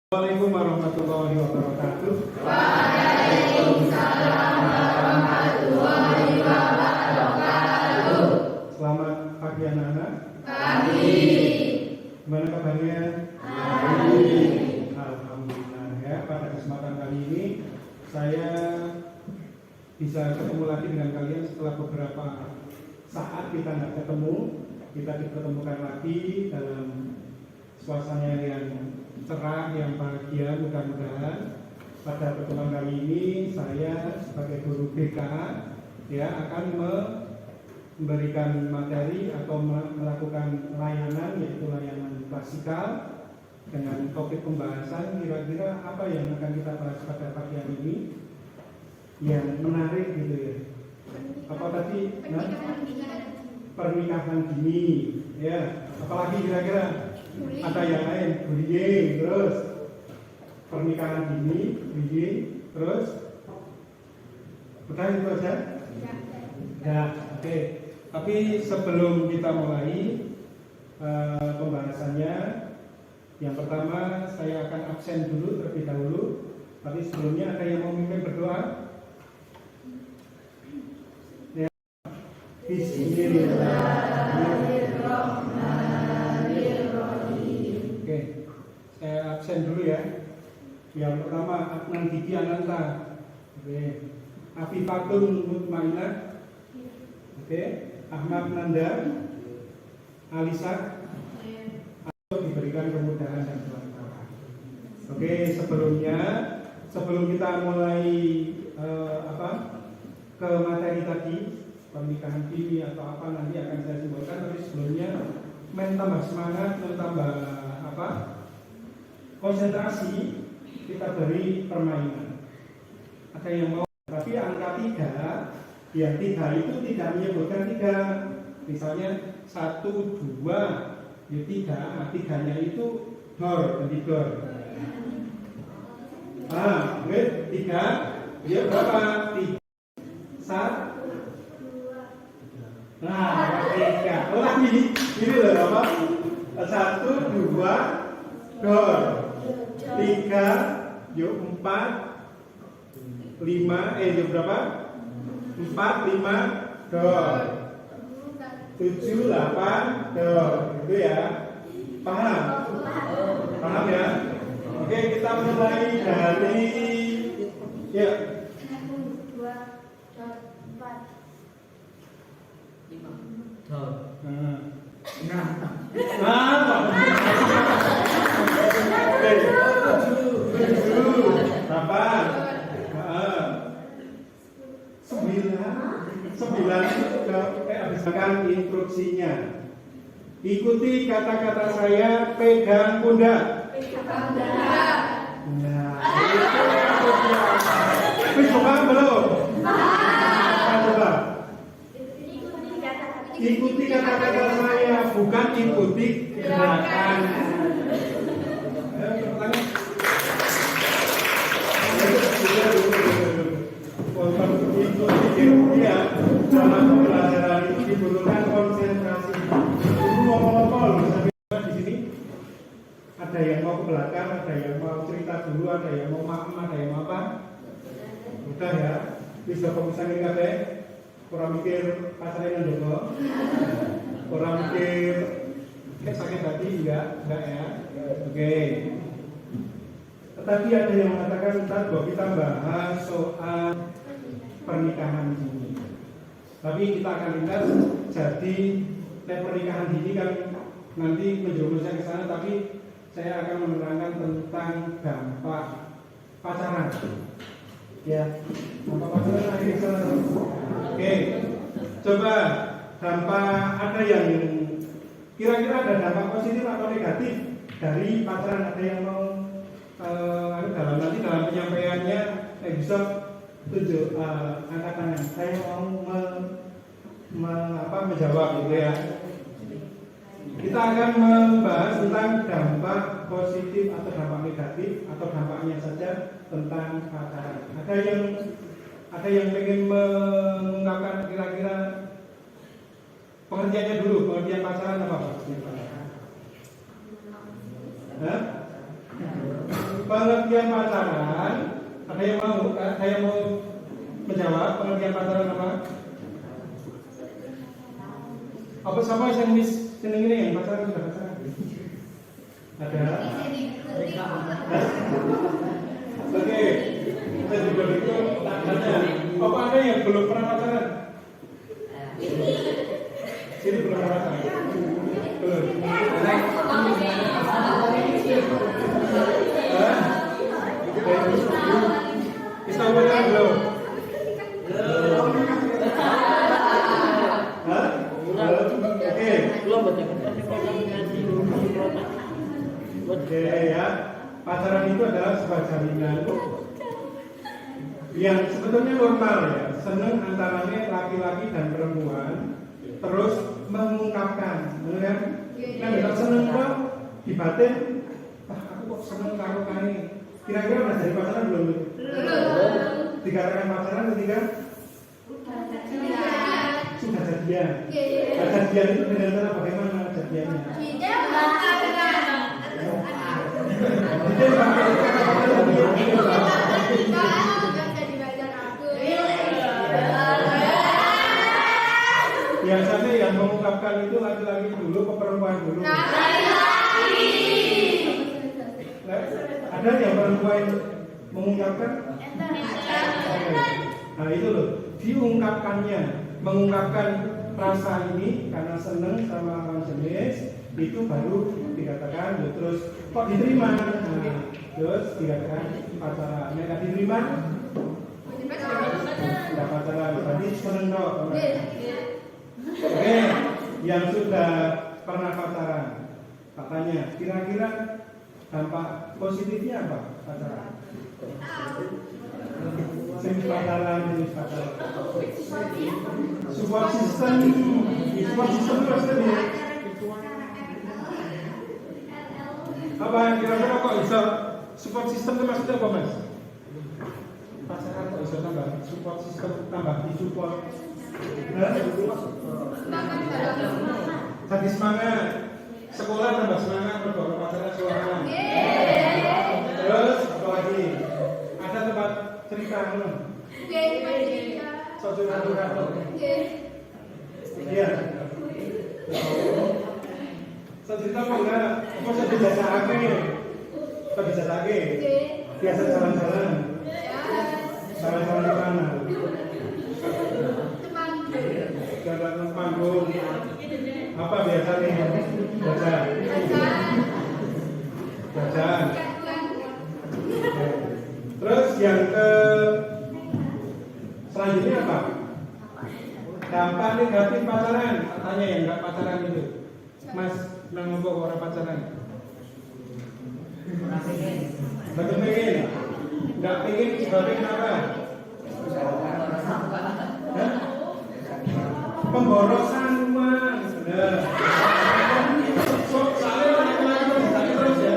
Assalamualaikum warahmatullahi wabarakatuh. Waalaikumsalam warahmatullahi wabarakatuh. Selamat pagi anak-anak. Pagi. Gimana kabarnya? Baik. Alhamdulillah ya. Pada kesempatan kali ini saya bisa ketemu lagi dengan kalian setelah beberapa saat kita nggak ketemu. Kita dipertemukan lagi dalam suasana yang cerah, yang bahagia. Mudah-mudahan pada pertemuan kali ini saya sebagai guru BK ya akan memberikan materi atau melakukan layanan, yaitu layanan klasikal dengan topik pembahasan kira-kira apa yang akan kita bahas pada pagi hari ini yang menarik gitu ya. Apa tadi? Pernikahan dini ya. Apalagi kira-kira? Ada yang lain, bullying, terus pernikahan dini, bullying, terus udah itu aja? Ya, oke. Tapi sebelum kita mulai pembahasannya, yang pertama saya akan absen dulu terlebih dahulu. Tapi sebelumnya ada yang mau memimpin berdoa? Ya. Bismillahirrahmanirrahim. Saya absen dulu ya. Yang pertama Adnan Diki Ananta. Oke. Afifatun Mutmainah. Oke. Ahmad Nanda. Alisa. Diberikan kemudahan dan kelancaran. Oke. Sebelum kita mulai ke materi tadi, pernikahan dini atau apa nanti akan saya simpulkan. Tapi sebelumnya tambah semangat, tambah konsentrasi, kita beri permainan. Ada yang mau, tapi angka 3, yang 3 itu tidak menyebutkan 3. Misalnya 1, 2, ya 3, 3-nya itu dor, ganti dor. Wait, 3, ya berapa? 3, 1. Nah, 3. Oh, ini loh apa? 1, 2, dor. 3, yuk 4, 5, yuk berapa? 4, 5, dor. 7, 8, dor. Itu ya. Paham? Paham ya? Oke, kita mulai dari ya. 1, 2, 4, 5, dor. Habiskan instruksinya. Ikuti kata-kata saya, pegang pundak. Nah, coba belum? Coba. Ikuti kata-kata saya, bukan ikuti gerakan. Ikuti ya. Dalam pembelajaran itu dibutuhkan konsentrasi. Dulu ngomong-ngomong di sini ada yang mau ke belakang, ada yang mau cerita dulu, ada yang mau makan, ada yang mau apa? Udah ya. Bisa pemusahin kabeh. Kurang mikir pacaran dulu. Kurang mikir sakit hati enggak ya. Oke. Tetapi ada yang mengatakan bahwa kita bahas soal pernikahan dini. Tapi kita akan lihat jadi pernikahan dini kan nanti menjerumusnya ke sana, tapi saya akan menerangkan tentang dampak pacaran. Ya, dampak pacaran lagi ke sana. Oke, coba dampak ada yang kira-kira ada dampak positif atau negatif dari pacaran. Ada yang mau dalam penyampaiannya bisa tunjuk angkat tangan. Saya mau menjawab gitu ya. Kita akan membahas tentang dampak positif atau dampak negatif atau dampaknya saja tentang pacaran. Ada yang pengen mengungkapkan kira-kira pengertiannya dulu, pengertian pacaran apa maksudnya? pengertian pacaran, ada yang mau menjawab pengertian pacaran apa? Apa sama yang seneng ini yang pacaran sudah pacaran? Ada? Oke, kita juga itu tanya. Apa ada yang belum pernah pacaran? Sini belum pernah pacaran? Belum. Istimewa belum? Hah? Oke. Oke ya. Pacaran itu adalah sebuah jalinan yang sebetulnya normal ya. Seneng antaranya laki-laki dan perempuan, terus mengungkapkan, benar kan? Kan kalau seneng kok di batin, aku kok seneng karo kae. Kira-kira udah jadi pacaran belum? Belum. Dikatakan pacaran ketika sudah jadian. Nah, jadian itu dengan cara bagaimana jadiannya? Biasanya yang mengungkapkan itu laki-laki dulu atau perempuan dulu? Ada yang perempuan mengungkapkan? Nah itu loh, diungkapkannya, mengungkapkan rasa ini karena seneng sama lawan jenis, itu baru dikatakan, terus kok diterima, nah, terus dikatakan pacaran. Yang diterima, tidak pacaran, berarti seneng dong. Oke, yang sudah pernah pacaran, katanya, kira-kira dampak positifnya apa pacaran? Jenis pacaran. Support system itu maksudnya apa yang kira-kira kok bisa support system itu maksudnya apa mas? Pacaran kok bisa tambah support system, tambah di support jadi semangat, sekolah tambah semangat, berdoa pacaran sekolah. Terus apa lagi? Ada tempat cerita belum? Curhat. Iya. Cerita apa enggak? Apa saya bisa sakit? Biasa jalan-jalan. Jalan-jalan ke mana? Jalan panggung. Apa biasanya? Jajan. Terus yang ke selanjutnya apa? Dampak negatif pacaran. Tanya yang enggak pacaran itu, Mas, nanggung orang pacaran. Betul pengen? Enggak pengen sebabnya apa? Pemborosan uang. Benar. Soalnya laki-laki terus ya.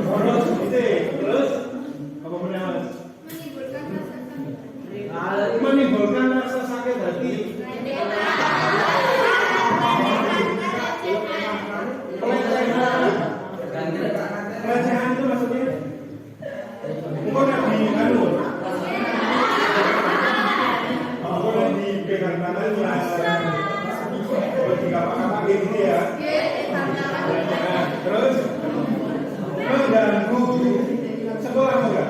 Boros gitu. Terus apa benar? Menimbulkan rasa sakit hati. Pelecehan itu maksudnya bukan dipegang tangannya, bertingkap-kap gitu ya. Terus mengganggu sekolah enggak?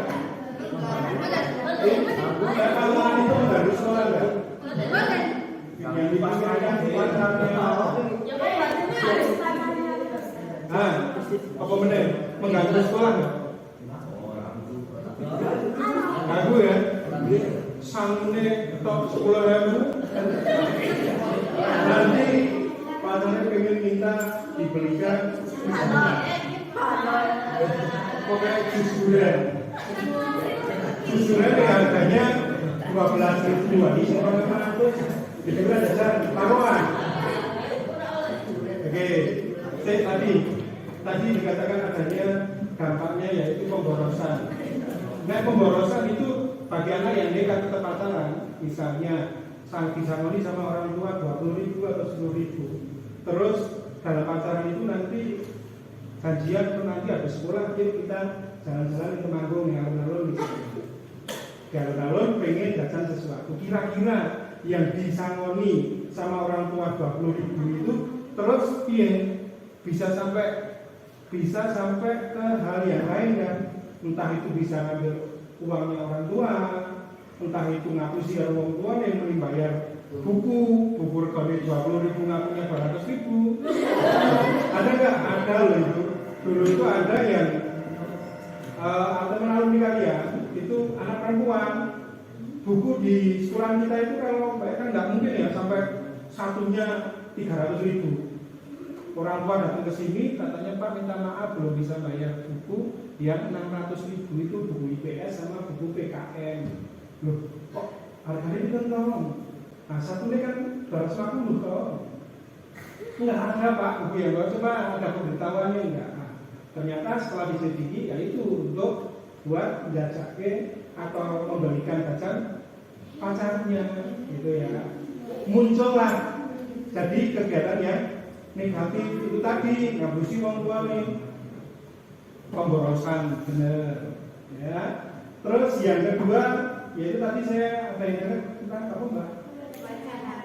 Kalau itu mengganggu sekolah enggak? Yang dipaksakan di pasarnya. Apa benar? Mengganggu sekolah enggak? Ganggu ya? Sangune top 10.000. Nanti pacarnya pengen minta dibelikan pokoknya jus durian. Jus durian harganya 12.000 di 1.500. Itu kan dasar taruhan. Oke, tadi dikatakan adanya dampaknya yaitu pemborosan. Nah, pemborosan itu bagi anak yang nekat tetap pacaran, misalnya disangoni sama orang tua 20.000 atau 10.000. Terus dalam pacaran itu nanti Janjian tuh nanti habis sekolah yuk kita jalan-jalan ke Temanggung nih, alun-alun gitu. Di alun-alun pengen jajan sesuatu. Kira-kira yang disangoni sama orang tua 20.000 itu terus bisa sampai ke hal yang lain kan? Entah itu bisa ngambil uangnya orang tua, entah itu ngapusi orang tua yang mending bayar buku regane 20.000 ngakunya 200.000. Ada nggak? Ada loh itu. Dulu itu ada yang teman alumni kalian itu anak perempuan, buku di sekolah kita itu kalau bayar kan nggak mungkin ya sampai satunya 300.000. Orang tua datang ke sini katanya Pak minta maaf belum bisa bayar buku yang 600.000 itu buku IPS sama buku PKN. Loh kok harganya itu tolong? Nah satunya kan 250 toh. Enggak ada Pak buku yang baru, coba ada pemberitahuannya enggak. Nah, ternyata setelah diselidiki ya itu untuk buat menjajake atau membelikan jajan pacarnya gitu ya. Muncullah jadi kegiatan yang negatif itu tadi, ngabusi wong tua nih, pemborosan bener ya. Terus yang kedua yaitu tadi saya ada yang dengar tentang apa Mbak?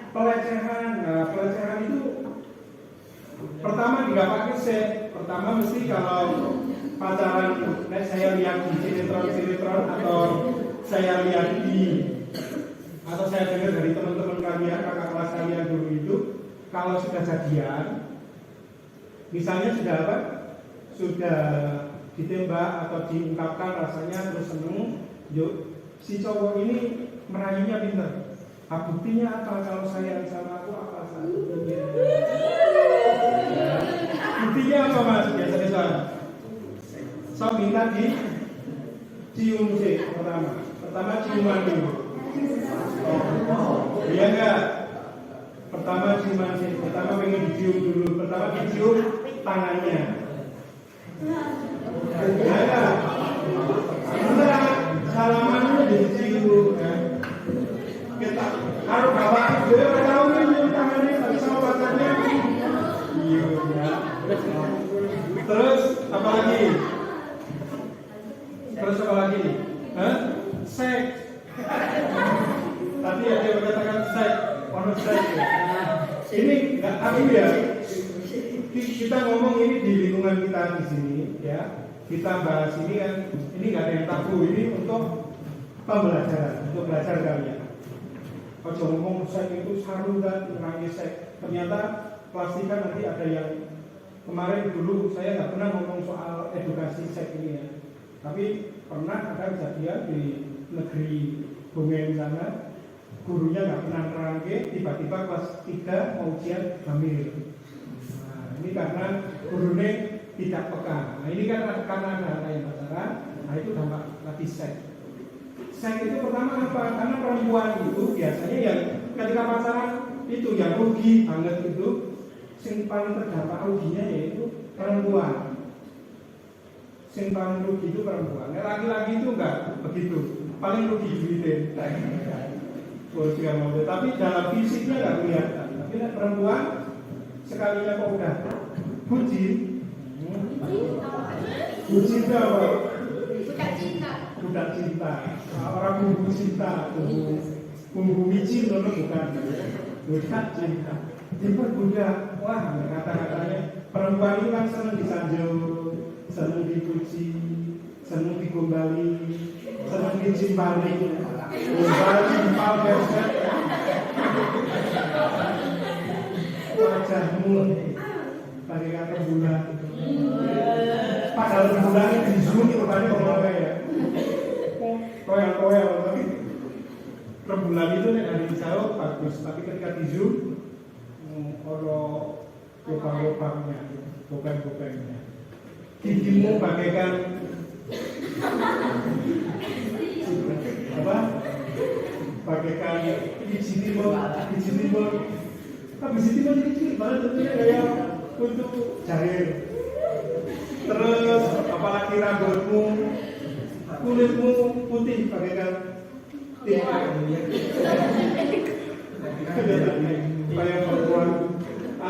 Pelecehan. Nah, pelecehan itu pertama tidak pakai set. Pertama mesti kalau pacaran, saya lihat di sinetron atau saya lihat atau saya dengar dari teman-teman kalian, kakak kelas kalian dulu itu, kalau sudah jadian, misalnya sudah apa? Sudah ditembak atau diungkapkan rasanya terus seneng, yuk si cowok ini merayunya pinter. Buktinya apa kalau saya sama aku apa buktinya? Buktinya apa Mas? Biasanya soal so minta di cium sih pertama ciuman dulu. Iya enggak? Pertama ciuman sih, pertama pengen dicium dulu, pertama dicium tangannya. Ya, setelah salaman dicium kan. Kita harus bawa dia tahu ini tangannya sama pacarnya. Iya ya. Terus apa lagi? Seks. Tadi ada yang mengatakan seks, ono seks ya. Ini nggak tabu ya. Kita ngomong ini di lingkungan kita di sini ya. Kita bahas ini kan, ini nggak ada yang tabu. Ini untuk pembelajaran, untuk belajar kalian. Kalau ngomong seks itu saru dan nangis seks. Ternyata pastikan nanti ada yang kemarin dulu saya nggak pernah ngomong soal edukasi seks ini ya. Tapi pernah ada kejadian di negeri Bungen sana, gurunya nggak pernah nerangke, tiba-tiba kelas 3 mau ujian hamil. Nah, ini karena gurunya tidak peka. Nah ini kan karena ada yang pacaran, nah itu dampak tadi seks. Seks itu pertama apa? Karena perempuan itu biasanya yang ketika pacaran itu yang rugi banget itu, yang paling terdampak ruginya yaitu perempuan. Yang paling rugi itu perempuan. Laki-laki itu enggak begitu. Paling rugi duitnya. Tapi dalam fisiknya enggak kelihatan. Tapi perempuan sekalinya kok udah bucin. Bucin itu apa? Budak cinta. Orang bumbu cinta, bumbu micin loh bukan. Budak cinta. Diperbudak. Wah, kata-katanya perempuan itu kan senang disanjung, senang dipuji, senang digombali, senang dicimpali, gombali, cimpal, besek. Wajahmu pakai kata bulan. Padahal bulan di zoom rupanya orang ya. Koyang-koyang, tapi rembulan itu dari jauh bagus, tapi ketika di zoom kalau lubang-lubangnya, bukan-bukannya. Gigimu bagaikan apa? Bagaikan biji timun. Biji timun kecil banget tentunya kayak untuk jahir. Terus apalagi rambutmu, kulitmu putih bagaikan tinta. Kayak perempuan.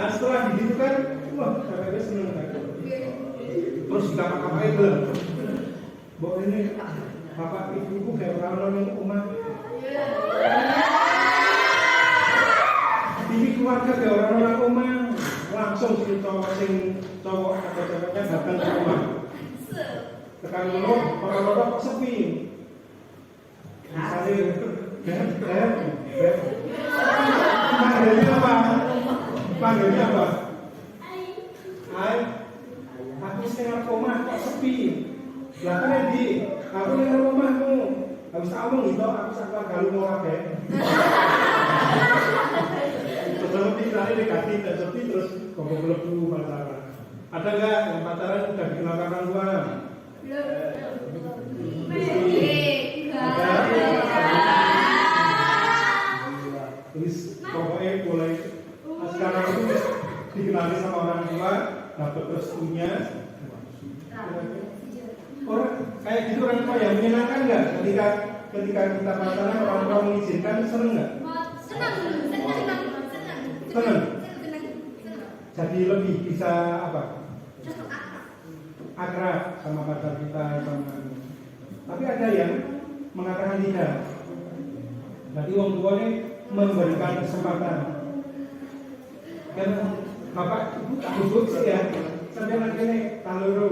Setelah begitu kan, wah, kakaknya seneng kan. bapak itu. Mbok ini bapak ibuku kayak orang yang omah. Ini keluarga kayak orang omah. Langsung si cowok atau ceweknya datang ke rumah. Tekan dulu, orang-orang kok sepi. Misalnya, panggilnya apa? Hai, aku setengah rumah kok sepi. Lah kan di, aku yang rumahmu. Habis kamu gitu, aku sakit galu mau apa? Seperti tadi negatif dan sepi terus kok dulu pacaran. Ada nggak yang pacaran sudah dikenalkan orang tua? Terus pokoknya mulai sekarang itu dikenali sama orang tua, dapat restunya. Orang kayak gitu orang tua yang menyenangkan nggak ketika kita pacaran orang tua mengizinkan, seneng nggak? Seneng. Jadi lebih bisa apa? Akrab sama pacar kita sama. Tapi ada yang mengatakan tidak. Jadi orang tua ini memberikan kesempatan. Kan bapak ibu tak duduk sih ya. Sampai lagi nih taluru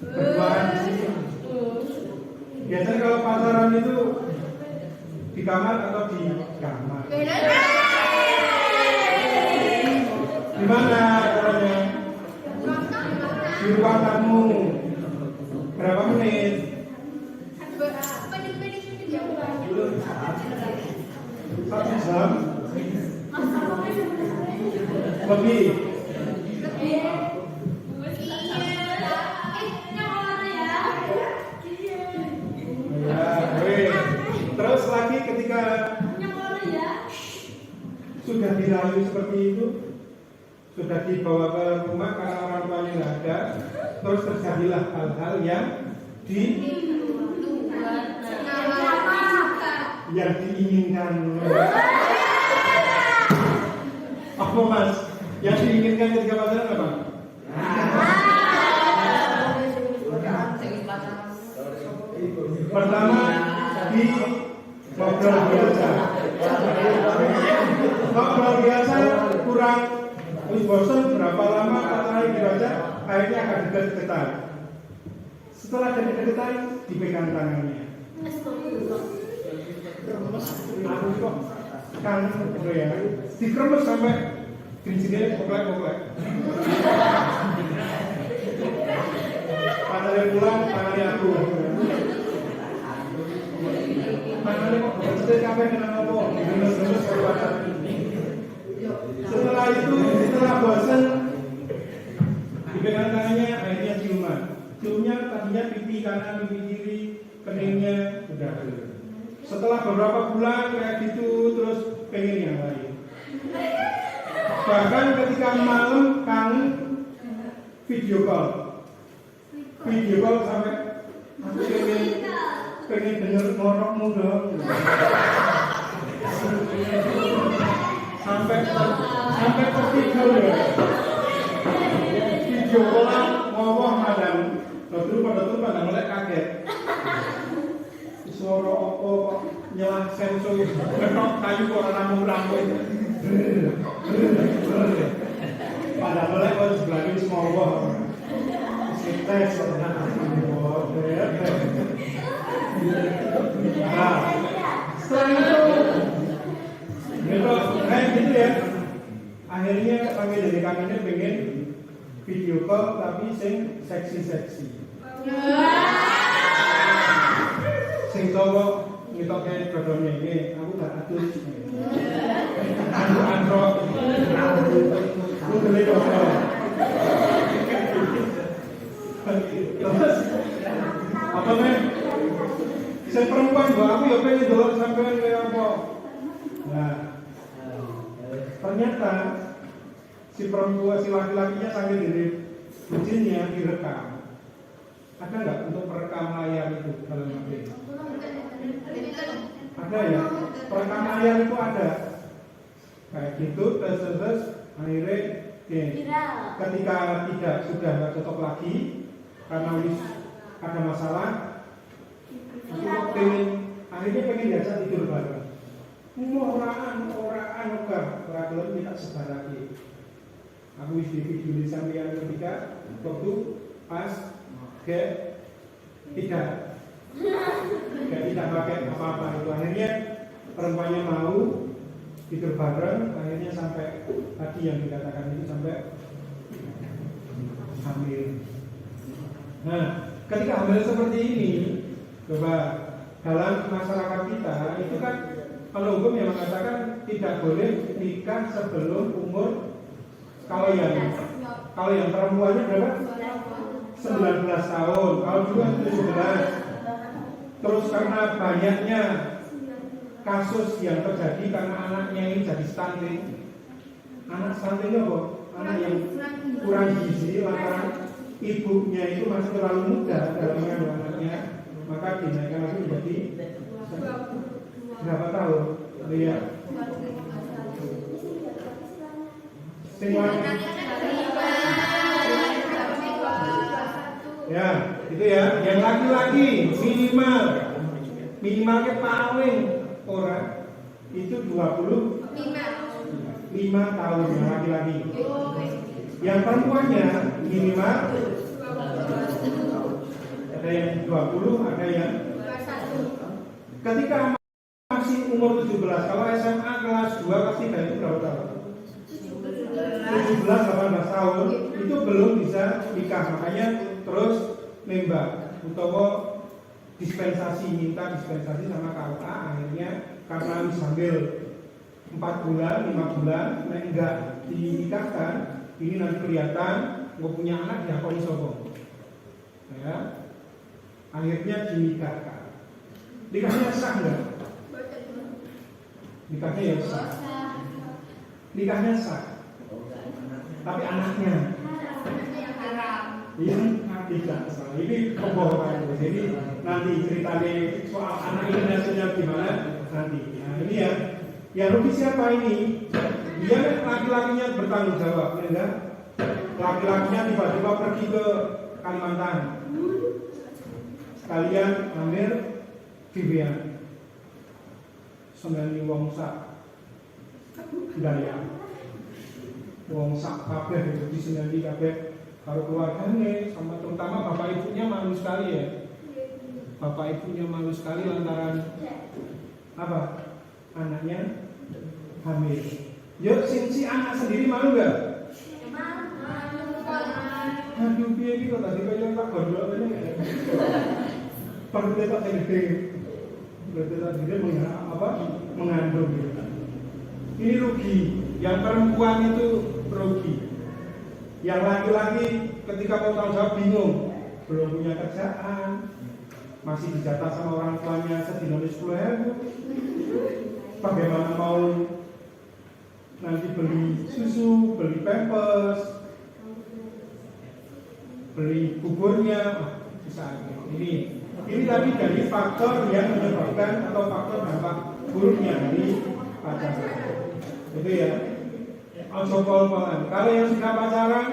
berduaan di sini. Biasanya kalau pacaran itu di kamar atau di kamar? Di mana caranya? Di ruang tamu. Berapa menit? 1 jam. Lebih. Terus lagi ketika sudah dirayu seperti itu, sudah dibawa ke rumah karena orang tuanya nggak ada, terus terjadilah hal-hal yang diinginkan. Apa mas? Yang diinginkan ketika pacaran apa? Pertama di ngobrol biasa. Ngobrol biasa kurang bosan berapa lama pacaran dibaca, akhirnya akan dekat-dekat. Setelah dekat-dekat dipegang tangannya. Aku kok kan ya, dikremes sampai gini-gini poklek-poklek. Tangannya pulang, tangannya aku. Tangannya kok bersedih sampai dengan apa? Gemes-gemes berbaca. Setelah itu, setelah bosan dipegang tangannya, akhirnya ciuman. Ciumnya tadinya pipi kanan, pipi kiri, keningnya udah. Setelah beberapa bulan kayak gitu, terus pengen yang lain. Bahkan ketika malam kangen, video call sampai aku pengen denger ngorokmu dong. Sampai tertidur ya. Video call ngomong madam, dulu pada mulai kaget. Suara apa kok nyelah sensor ketok kayu kok rambut pada mulai kok sebelahnya semua wah sintes nah setelah itu kayak gitu ya, akhirnya kami dari kangennya pengen video call tapi sing seksi sing cowok ngitoknya dodone iki aku gak atus andro lu beli dodol terus apa men sing perempuan mbak aku ya pengen delok sampean kaya apa. Nah ternyata si perempuan si laki-lakinya sambil diri bucinnya direkam. Ada nggak untuk perekam layar itu dalam HP? Ada ya, perekam layar itu ada. Kayak gitu, terus akhirnya ketika sudah nggak cocok lagi, karena wis ada masalah, aku akhirnya pengen diajak tidur bareng. Orang gelem kita sebar lagi. Aku wis di video sampeyan ketika waktu pas tidak pakai apa-apa itu, akhirnya perempuannya mau tidur bareng, akhirnya sampai tadi yang dikatakan itu sampai hamil. Nah, ketika hamil seperti ini, coba dalam masyarakat kita itu kan kalau hukum yang mengatakan tidak boleh nikah sebelum umur, kalau yang perempuannya berapa? 19 tahun, kalau juga 17. Terus karena banyaknya kasus yang terjadi karena anaknya ini jadi stunting. Anak stunting itu apa? Anak yang kurang gizi lantaran ibunya itu masih terlalu muda dalam mengandung anaknya, maka dinaikkan lagi menjadi berapa tahun? Lihat. Ya, itu ya. Yang laki-laki minimalnya paling orang itu 25 tahun yang laki-laki. Yang perempuannya minimal ada yang 20, ada yang 21. Ketika masih umur 17, kalau SMA kelas 2 pasti itu berapa tahun? 17-18 tahun itu belum bisa nikah, makanya terus nembak utawa minta dispensasi sama KUA. Akhirnya karena harus hamil 4 bulan, 5 bulan, enggak dinikahkan, ini nanti kelihatan gue punya anak diakoni sombong. Ya, akhirnya dinikahkan. Nikahnya sah enggak? Nikahnya ya sah. Nikahnya sah. Tapi anaknya ini tidak sah. Ini kebohongan. Jadi nanti ceritanya soal anak ini hasilnya gimana nanti. Nah ini ya, yang rugi siapa ini? Dia laki-lakinya bertanggung jawab, ya enggak? Laki-lakinya tiba-tiba pergi ke Kalimantan, sekalian ambil Vivian, sembilan wong sak daya, wong sak kabeh itu disenangi kabeh kalau keluarganya, sama terutama bapak ibunya malu sekali ya. Bapak ibunya malu sekali lantaran apa? Anaknya hamil. Yuk, si anak sendiri malu gak? Aduh, piye iki kok tadi kaya tak gondok ngene. Perlu tak gede. Berarti tak gede mengandung. Ini rugi. Yang perempuan itu rugi. Yang laki-laki ketika mau tanggung jawab bingung, belum punya kerjaan, masih dijatah sama orang tuanya sedina 10.000. Bagaimana mau nanti beli susu, beli pampers, beli buburnya, bisa. Ini tadi dari faktor yang menyebabkan atau faktor dampak buruknya dari pacaran. Itu ya. Pol-polan. Kalau yang sudah pacaran,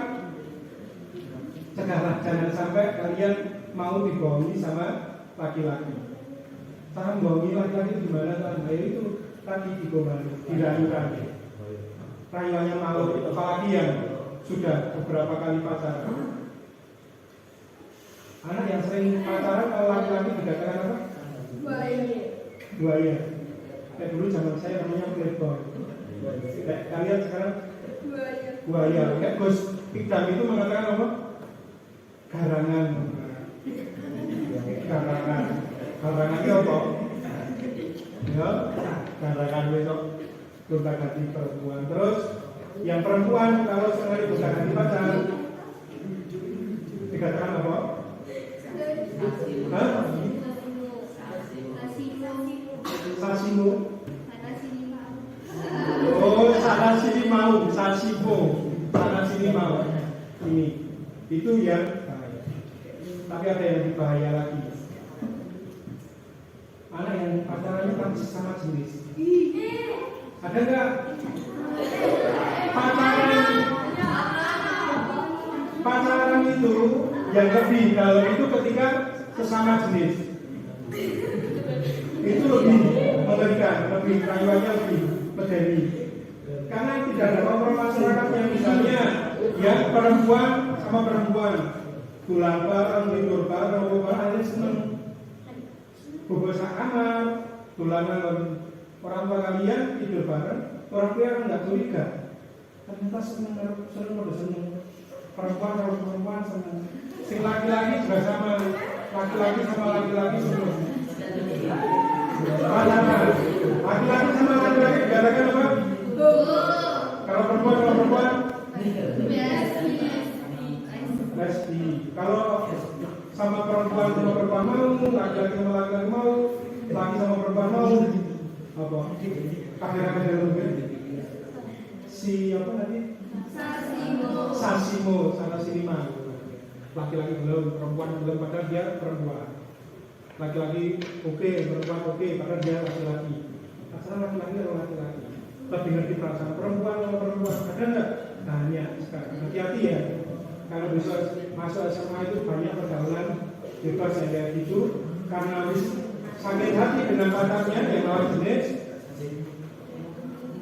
cegahlah, jangan sampai kalian mau dibohongi sama laki-laki. Cara membohongi laki-laki gimana kan? Itu tadi digombali, diragukan. Rayuannya malu, apalagi yang sudah beberapa kali pacaran. Anak yang sering pacaran kalau laki-laki dikatakan apa? Buaya. Kayak dulu zaman saya namanya playboy. Kayak kalian sekarang buaya. Kayak Gus Pidam itu mengatakan apa? Garangan. Garangan itu apa? Ya, garangan besok gonta-ganti perempuan. Terus yang perempuan kalau sekali gonta-ganti pacar dikatakan apa? Hah? Sasimu. Oh, sana sini mau, sasimu. Sana sini mau. Ini. Itu yang bahaya. Tapi ada yang lebih bahaya lagi. Anak yang pacarannya kan sesama jenis. Ada enggak? Pacaran itu yang lebih dalam itu ketika sesama jenis. Itu lebih mengerikan, lebih rayuannya lebih medeni. Karena tidak ada orang masyarakat yang misalnya ya perempuan sama perempuan pulang bareng, tidur bareng, akhirnya seneng bobo sak kamar, tulanan orang tua kalian tidur bareng, orang tua nggak curiga. Ternyata seneng perempuan sama perempuan seneng. Si laki-laki juga sama, laki-laki sama laki-laki seneng. Laki-laki sama laki-laki dikatakan apa? Kalau perempuan lesbi. Kalau sama perempuan mau, laki-laki sama laki-laki mau, laki sama perempuan mau, apa? Akhir-akhir dalam si apa tadi? Sasimo, sana sinima. Laki-laki belum, perempuan belum, padahal dia perempuan. Laki-laki oke, perempuan oke, padahal dia laki-laki. Asal laki-laki atau laki-laki. Lebih ngerti perasaan perempuan atau perempuan. Ada nggak? Tanya sekarang. Hati-hati ya. Kalau bisa masuk SMA itu banyak pergaulan bebas yang kayak gitu. Karena habis sakit hati dengan pacarnya yang lawan jenis,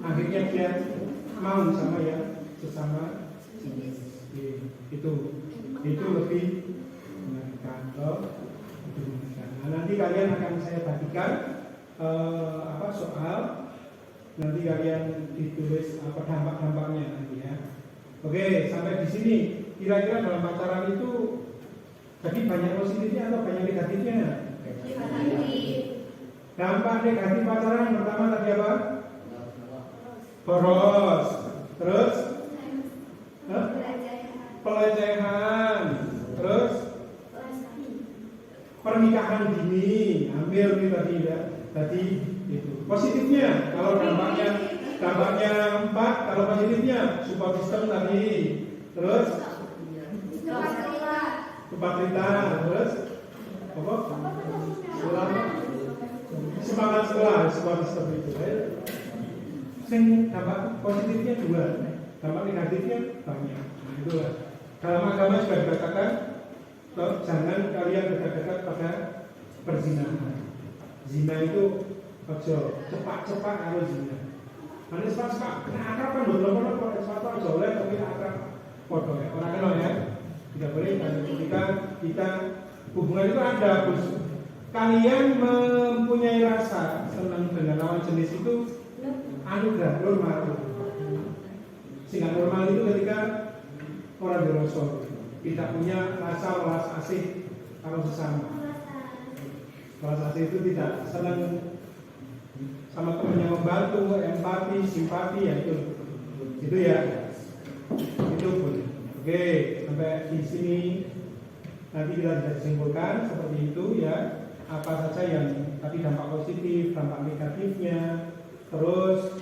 akhirnya dia mau sama yang sesama jenis. Itu lebih mengerikan. Nah, nanti kalian akan saya bagikan soal, nanti kalian ditulis apa dampak-dampaknya nanti ya. Oke, sampai di sini kira-kira dalam pacaran itu jadi banyak positifnya atau banyak negatifnya? Dampak negatif pacaran yang pertama tadi apa? Boros. Terus pelecehan. Terus pernikahan dini, hamil nih tadi ya. Tadi itu. Positifnya kalau dampaknya 4, kalau positifnya support system tadi. Terus Sukacita, terus apa? Semangat sekolah, support system itu. Sing dampak positifnya 2, dampak negatifnya banyak. Nah, itulah. Dalam agama juga dikatakan jangan kalian dekat-dekat pada perzinahan. Zina itu ojo cepat-cepat harus zina. Mana cepat-cepat? Nah akrab kan belum pernah cepat-cepat joleh tapi akrab foto ya. Orang kenal ya. Tidak boleh ketika kita hubungan itu ada Gus. Kalian mempunyai rasa senang dengan lawan jenis itu anugerah normal. Sehingga normal itu ketika orang dewasa tidak punya rasa welas asih kalau sesama. Welas asih itu tidak senang sama temannya, membantu, empati, simpati ya itu ya. Itu pun. Oke, sampai di sini nanti kita bisa simpulkan seperti itu ya. Apa saja yang tadi dampak positif, dampak negatifnya. Terus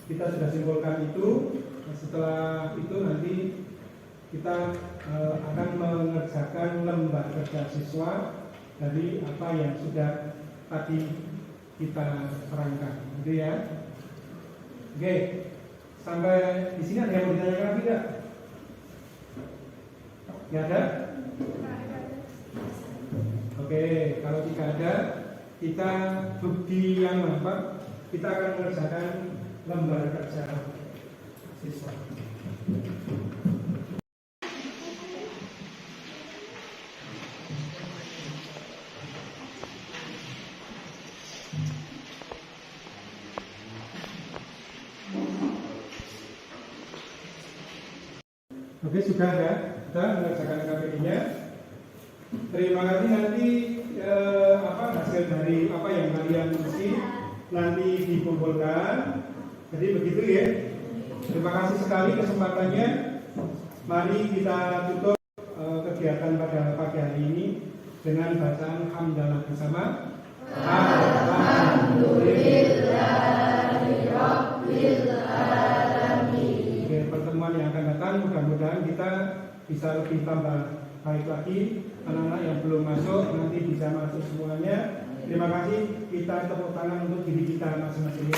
kita sudah simpulkan itu. Setelah itu nanti kita akan mengerjakan lembar kerja siswa dari apa yang sudah tadi kita terangkan, gitu ya. Oke, sampai di sini ada yang mau ditanyakan lagi tidak? Nggak ada? Oke, kalau tidak ada, kita bukti yang nampak, kita akan mengerjakan lembar kerja siswa. Oke, sudah ya, kita mengerjakan KPI-nya. Terima kasih nanti hasil dari apa yang kalian isi nanti dikumpulkan. Jadi begitu ya. Terima kasih sekali kesempatannya. Mari kita tutup kegiatan pada pagi hari ini dengan bacaan hamdalah bersama. Alhamdulillahirabbil alamin. Oke, pertemuan yang akan datang mudah-mudahan kita bisa lebih tambah baik lagi. Anak-anak yang belum masuk nanti bisa masuk semuanya. Terima kasih, kita tepuk tangan untuk diri kita masing-masing.